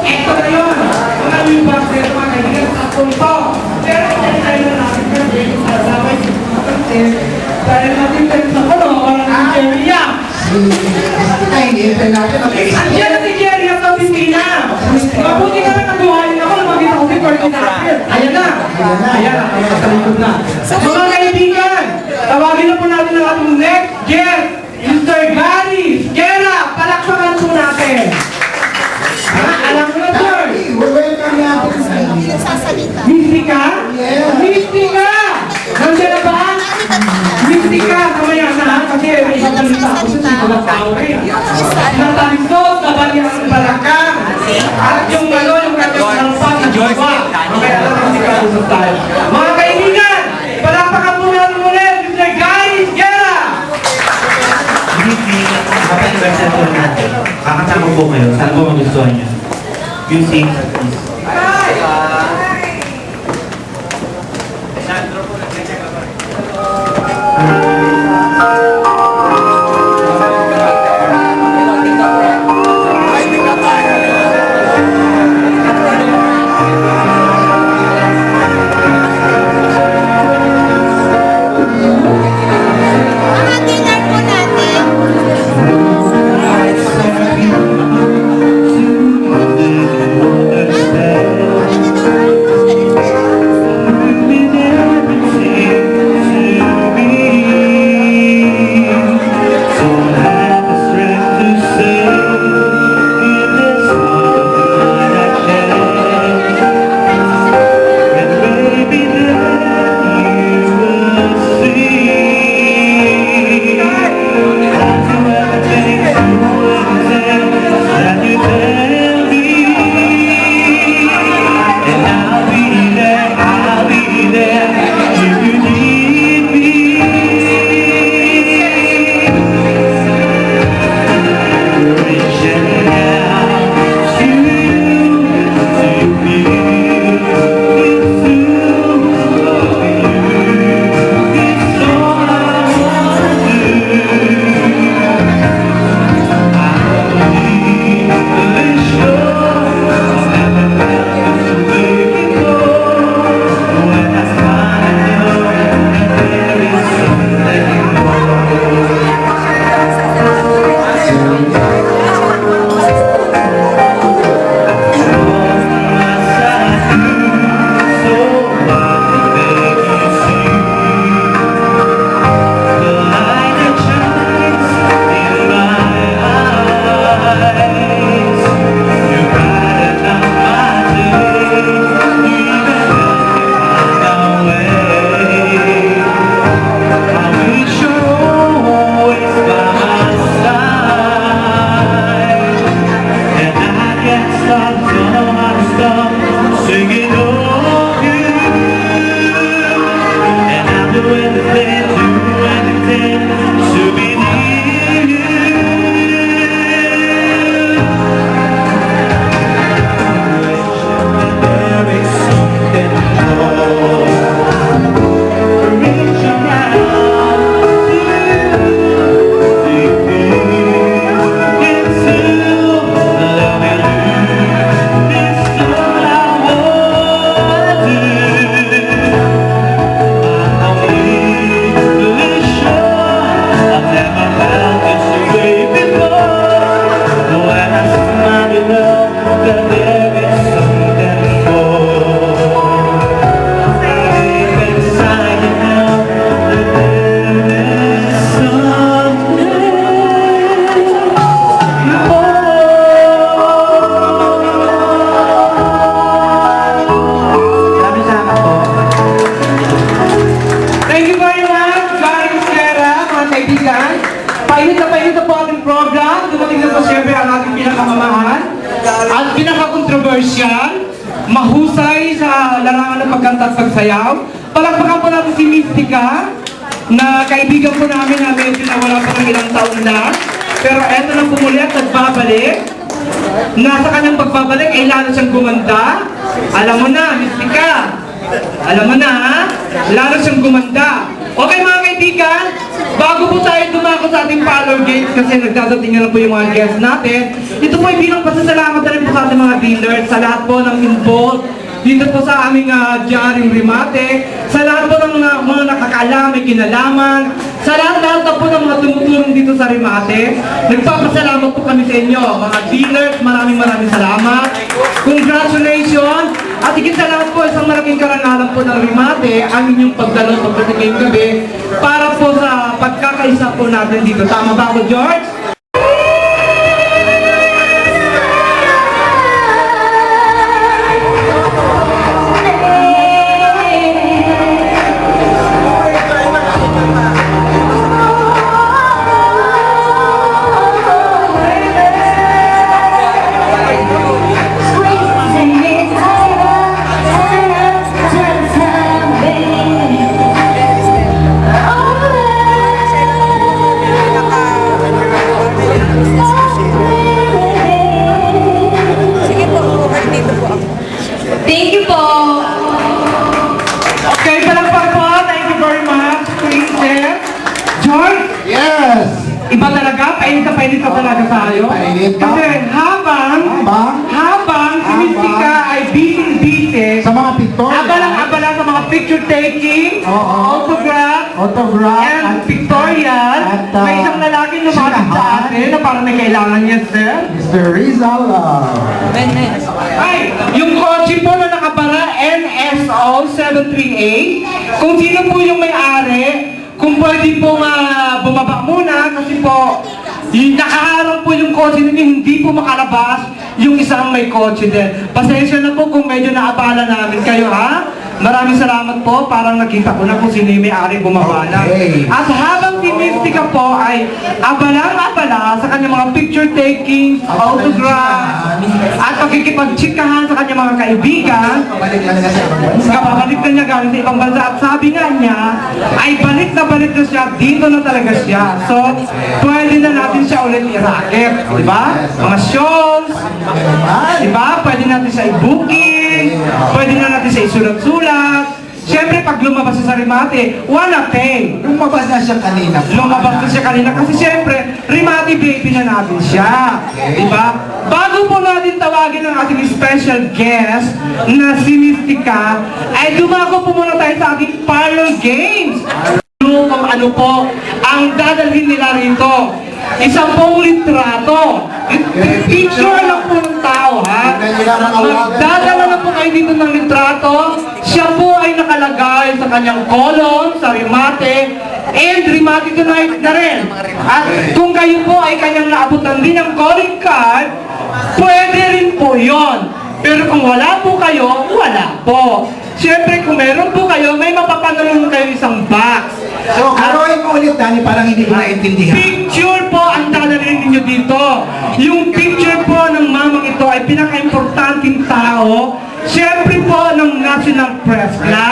Eto na yun. Mga new box nito mga kaibigan sa punto. Pero kung tayo na natin kasi sa sabay kasi dahil natin tayo sa ano, walang ang Jerry. Ay, hindi natin. Andiyan na si Jerry at sa opisina. Mabuti ka na nagbuhayin ako na magkita ko si Corky natin. Ayan na. Ayan na. Sa likod na. Mga kaibigan, tawagin na po natin ang ating next guest, Mr. Gary Guerra. Palakpakan po natin. Alam mo na, sir. Welcome natin sa Mystica? Mystica! Nandiyan na ba? Mystica, kamaya na, kasi may ipabalita ako sa sikulang tao rin. Natalisod, nabalihan ng balakang. At yung ano, yung kanyang salpan na jowa. Kaya lang ang sikausap tayo. Mga kaibigan, palakpakan po natin ulit, Mr. Gary Guerra! Kapag version po natin, kakasama po kayo, saan po magustuhan nyo? Yung sing, please. Painit na po ating program. Dumating na po siyempre ang ating pinakamamahal at pinaka-controversial, mahusay sa larangan ng pagkanta at pagsayaw. Palakpakan po natin si Mystica, na kaibigan po namin na medyo nawala pa ng ilang taon na. Pero eto na pumuli at nagbabalik. Nasa kanyang pagbabalik ay lalo siyang gumanda. Alam mo na, Mystica. Alam mo na, ha? Lalo siyang gumanda. Okay mga kaibigan, bago po tayo dumako sa ating parlor gates kasi nagdadating na lang po yung mga guests natin, ito po ay bilang pasasalamat na rin po sa ating mga dealers, sa lahat po ng involved dito po sa aming Diaryong Rimate, sa lahat po ng mga nakakaalam, may kinalaman, sa lahat na po ng mga tumutulong dito sa Rimate. Nagpapasalamat po kami sa inyo, mga dealers, maraming salamat. Congratulations! At higit sa lahat po, isang malaking karangalan po ng Rimate, ang inyong pagdalo pagdating ngayong gabi para po sa pagkakaisa po natin dito. Tama ba ako, George? Thank you po. Okay, palakpak po. Thank you very much, Princess. George, Yes! iba talaga, painit ka talaga tayo. Painit ka? Kasi habang si Mystica ay busy, Sa mga pictorial. abalang-abala sa mga picture taking, Oo. autograph, and pictorial, At, may isang lalaki lumapit sa atin na parang may kailangan niya, sir. Mr. Rizal. Ay, yung kotse po na nakapara NSO 738, kung sino po yung may-ari, kung pwede pong bumaba muna kasi po yung nakaharap po yung kotse ninyo, hindi po makalabas yung isang may kotse din. Pasensya na po kung medyo naabala namin kayo, ha? Maraming salamat po, parang nakita ko na kung sino yung may-ari bumaba na. Okay. At habang si Mystica po ay abalang-abala sa kanyang mga picture taking, autograph, at pagkikipagtsikahan sa kanyang mga kaibigan, Balik lang na sa ibang bansa. kapabalik na niya galing sa ibang bansa at sabi nga niya ay balik na siya, dito na talaga siya. So, pwede na natin siya ulit i-racket, di ba? Mga shows, di ba? Pwede natin siya i-booking, pwede na natin siya isulat-sulat. Siyempre, pag lumabas siya sa Rimate, wala pay. Lumabas na siya kanina. Lumabas na siya kanina kasi siyempre, Rimate baby na natin siya. Diba? Bago po natin tawagin ang ating special guest na si Mystica, ay dumago po muna tayo sa ating parlor games. Kung ano po ang dadalhin nila rito. Isang pong litrato. Picture lang po ng tao, ha? Magdadala na po kayo dito ng litrato. Siya po ay nakalagay sa kanyang column, sa Rimate, and Rimate Tonight na rin. At kung kayo po ay kanyang naabutan din ng calling card, pwede rin po yon. Pero kung wala po kayo, wala po. Siyempre, kung meron po kayo, may mapapanood kayo isang box. So, karoin mo ulit, Dani, parang hindi ko naintindihan. Picture po ang dadalhin ninyo dito. Yung picture po ng mamang ito ay pinaka-importanting tao, siyempre po ng National Press Club.